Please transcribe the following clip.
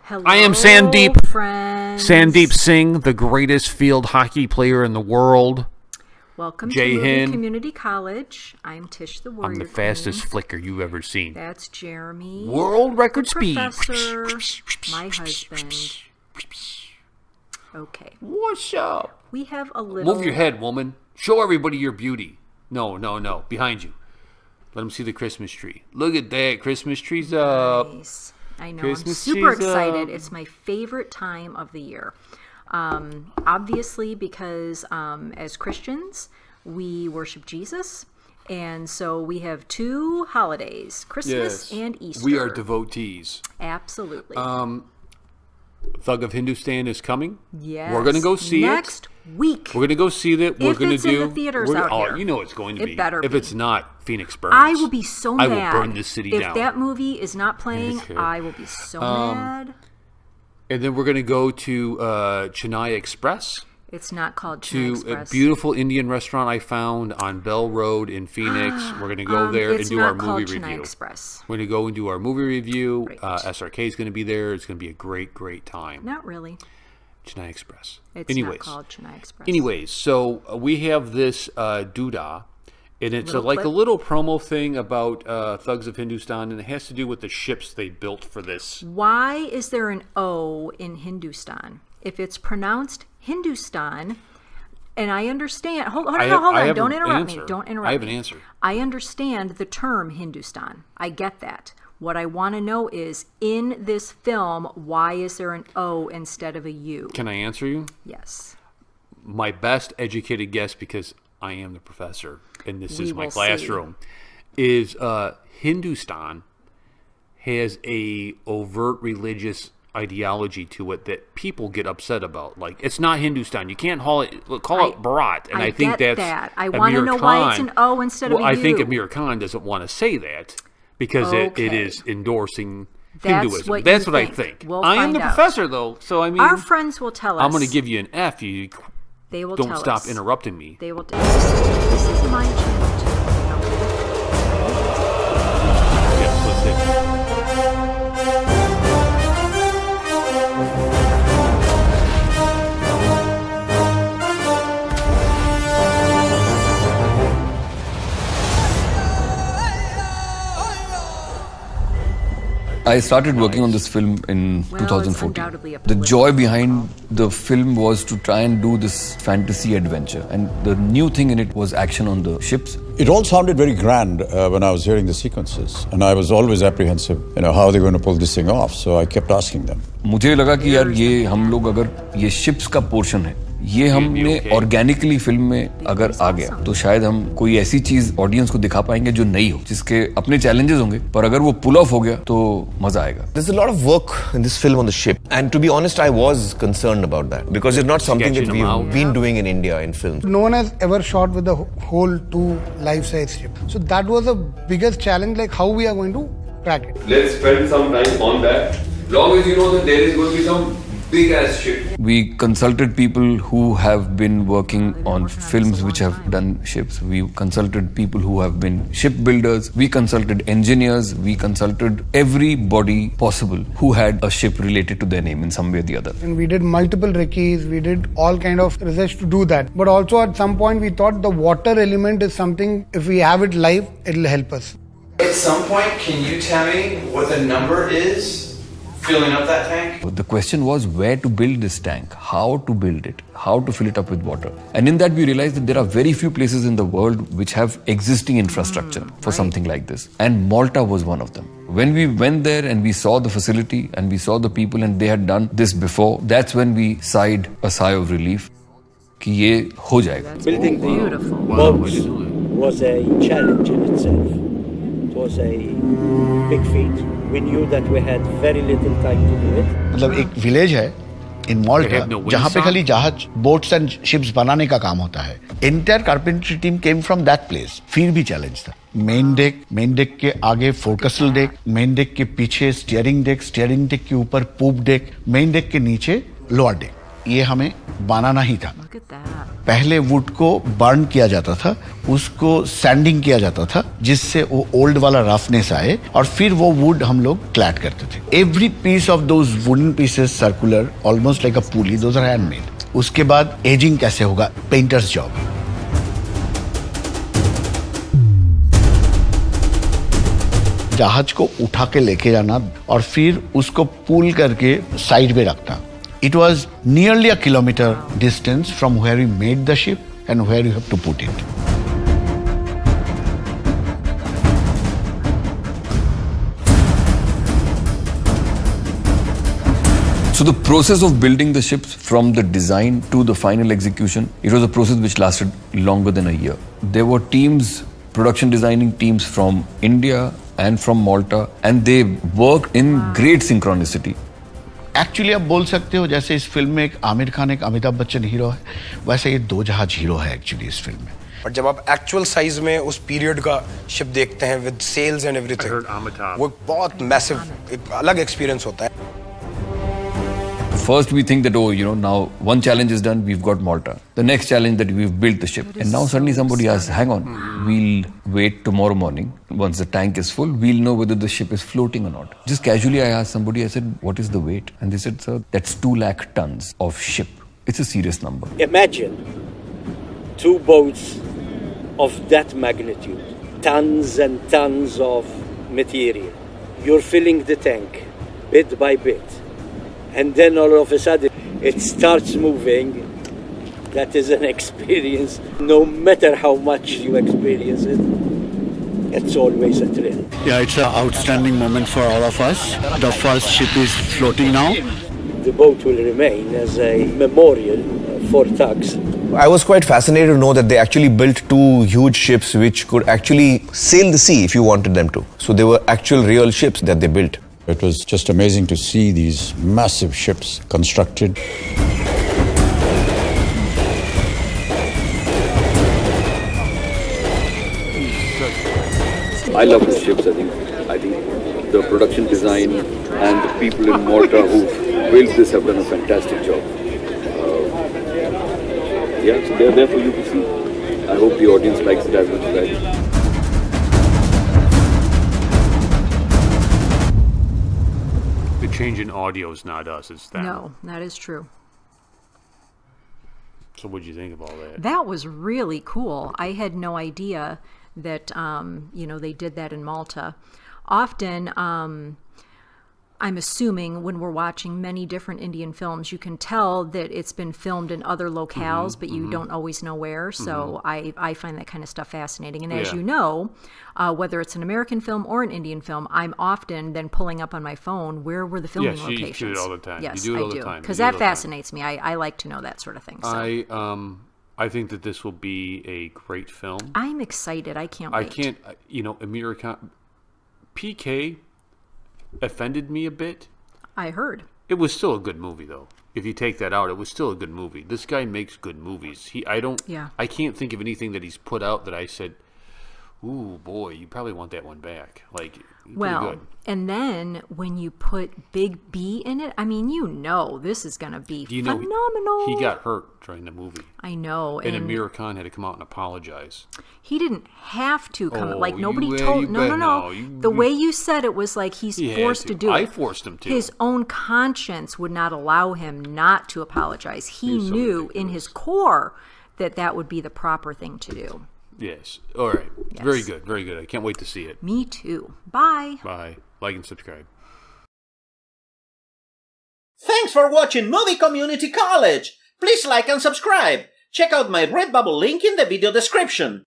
Hello, I am Sandeep. friends. Sandeep Singh, the greatest field hockey player in the world. Welcome Jai to Movie Hind. Community College. I'm Tish the Warrior I'm the Queen. fastest flicker you've ever seen. That's Jeremy. World record the speed. Professor, my husband. Okay. What's up? We have a little... Move your head, woman. Show everybody your beauty. No. Behind you. Let them see the Christmas tree. Look at that. Christmas tree's up. Nice. I know. Christmas I'm super tree's excited. up. It's my favorite time of the year. Obviously, because as Christians, we worship Jesus. And so we have two holidays, Christmas and Easter. We are devotees. Absolutely. Thug of Hindustan is coming. Yes. We're going to go see next week. We're going to go see that. We're If going to it's do. in the theaters out here. You know it's going to It be. better If be. it's not, Phoenix burns. I will be so mad. I will burn this city down. If that movie is not playing, Okay. I will be so mad. And then we're going to go to Chennai Express. It's not called Chennai To Express. a beautiful Indian restaurant I found on Bell Road in Phoenix. We're going to go there and do our movie It's not called Chennai review. Express. We're going to go and do our movie review. Right. SRK is going to be there. It's going to be a great time. Not really. Chennai Express. It's not called Chennai Express. Anyways, so we have this doodah, and it's Little like a clip. little promo thing about Thugs of Hindustan, and it has to do with the ships they built for this. Why is there an O in Hindustan? If it's pronounced Hindustan, and I understand. Hold on. Don't interrupt me. Don't interrupt me. I have an answer. I understand the term Hindustan. I get that. What I want to know is, in this film, why is there an O instead of a U? Can I answer you? Yes. My best educated guess, because I am the professor and this We is my will classroom, is Hindustan has a overt religious ideology to it that people get upset about. Like, it's not Hindustan. You can't call it Bharat. And I think get that's that. I want to Amir know why it's Khan. an O instead of a U. I think Amir Khan doesn't want to say that because it Okay. is endorsing That's Hinduism. what That's you what I think. think. We'll I am find the out. professor, though, so I mean, Our friends will tell us. I'm going to give you an F. You They will don't tell stop us. interrupting me. They will. This is my channel too. Yes, let's see. I started working on this film in Well, it's 2014. undoubtedly a The political joy behind the film was to try and do this fantasy adventure. And the new thing in it was action on the ships. It all sounded very grand when I was hearing the sequences. And I was always apprehensive, how are they going to pull this thing off? So I kept asking them. मुझे लगा कि यार ये हम लोग अगर ये ships का portion है, ये हमने ऑर्गेनिकली फिल्म में अगर आ गया तो शायद हम कोई ऐसी चीज ऑडियंस को दिखा पाएंगे जो नई हो, जिसके अपने चैलेंजेस होंगे, पर अगर वो पुल ऑफ हो गया तो मजा आएगा. There's a lot of work in this film on the ship. And to be honest, I was concerned about that. Because it's not something that Sketching them we've out. been doing in India in films. No one has ever shot with the whole two life-size ship. So that was the biggest challenge, like how we are going to crack it. Let's spend some time on that. Long as you know that there is going to be some big ass ship. We consulted people who have been working on films which have done ships. We consulted people who have been shipbuilders. We consulted engineers. We consulted everybody possible who had a ship related to their name in some way or the other. And we did multiple recce's, we did all kind of research to do that. But also at some point we thought the water element is something, if we have it live, it'll help us. At some point, can you tell me what the number is filling up that tank? The question was where to build this tank, how to build it, how to fill it up with water. And in that we realized that there are very few places in the world which have existing infrastructure for something like this. And Malta was one of them. When we went there and we saw the facility and we saw the people and they had done this before, that's when we sighed a sigh of relief कि ये हो जाएगा. Building the Beautiful. boats was a challenge in itself. It was a big feat. We knew that we had very little time to do it. मतलब एक village है इन मॉल्टा जहाँ पे खाली जहाज बोट्स एंड शिप्स बनाने का काम होता है. Entire carpentry team came from that place. फिर भी चैलेंज था. मेन डेक के आगे फोरकसल डेक, मेन डेक के पीछे स्टीयरिंग डेक के ऊपर पूप डेक, मेन डेक के नीचे लोअर डेक. ये हमें बनाना ही था। Look at that. पहले वुड को बर्न किया जाता था, उसको सैंडिंग किया जाता था, जिससे वो ओल्ड वाला रफनेस आए, और फिर वो वुड हम लोग क्लैड करते थे। Every piece of those wooden pieces circular, almost like a pulley, those are handmade. उसके बाद एजिंग कैसे होगा, पेंटर्स जॉब। जहाज को उठा के लेके जाना और फिर उसको पुल करके साइड पे रखना। It was nearly a kilometer distance from where we made the ship and where you have to put it. So the process of building the ships from the design to the final execution, it was a process which lasted longer than a year. There were teams, production designing teams from India and from Malta, and they worked in great synchronicity. Actually आप बोल सकते हो जैसे इस film में एक आमिर खान, एक Amitabh Bachchan hero है, वैसे ये दो जहाज हीरो है एक्चुअली इस फिल्म में। और जब आप एक्चुअल साइज में उस पीरियड का शिप देखते हैं विद सेल्स एंड एवरीथिंग, वो बहुत मैसिव, एक अलग एक्सपीरियंस होता है। First we think that, oh, you know, now one challenge is done, we've got Malta. The next challenge that we've built the ship. And now suddenly somebody asks, hang on, we'll wait tomorrow morning. Once the tank is full, we'll know whether the ship is floating or not. Just casually I asked somebody, I said, what is the weight? And they said, sir, that's 2 lakh tons of ship. It's a serious number. Imagine 2 boats of that magnitude, tons and tons of material. You're filling the tank bit by bit. And then all of a sudden, it starts moving. That is an experience. No matter how much you experience it, it's always a thrill. Yeah, it's an outstanding moment for all of us. The first ship is floating now. The boat will remain as a memorial for tugs. I was quite fascinated to know that they actually built 2 huge ships which could actually sail the sea if you wanted them to. So they were actual real ships that they built. It was just amazing to see these massive ships constructed. I love the ships. I think the production design and the people in Malta who built this have done a fantastic job. Yeah, so they're there for you to see. I hope the audience likes it as much as I do. Change in audio is not us, it's them. No, that is true. So what did you think of all that? That was really cool. I had no idea that, you know, they did that in Malta. Often, I'm assuming when we're watching many different Indian films, you can tell that it's been filmed in other locales, but you don't always know where. So I find that kind of stuff fascinating. And as you know, whether it's an American film or an Indian film, I'm often then pulling up on my phone, where were the filming locations? Yes, you do it all the time. Yes, you do it I all do. the time. Because that fascinates me. I like to know that sort of thing. So. I think that this will be a great film. I'm excited. I can't wait. I can't, you know, Amir Khan, PK offended me a bit. I heard. It was still a good movie, though. If you take that out, it was still a good movie. This guy makes good movies. I can't think of anything that he's put out that I said, ooh, boy, you probably want that one back. Like, well, good. And then when you put Big B in it, I mean, you know this is going to be phenomenal. He got hurt during the movie. I know. And Amir Khan had to come out and apologize. He didn't have to come. Like, nobody told. No. The way you said it was like he's forced to do it. I forced him to. His own conscience would not allow him not to apologize. He knew in his core that that would be the proper thing to do. Yes. All right. Yes. Very good. Very good. I can't wait to see it. Me too. Bye. Bye. Like and subscribe. Thanks for watching Movie Community College. Please like and subscribe. Check out my Redbubble link in the video description.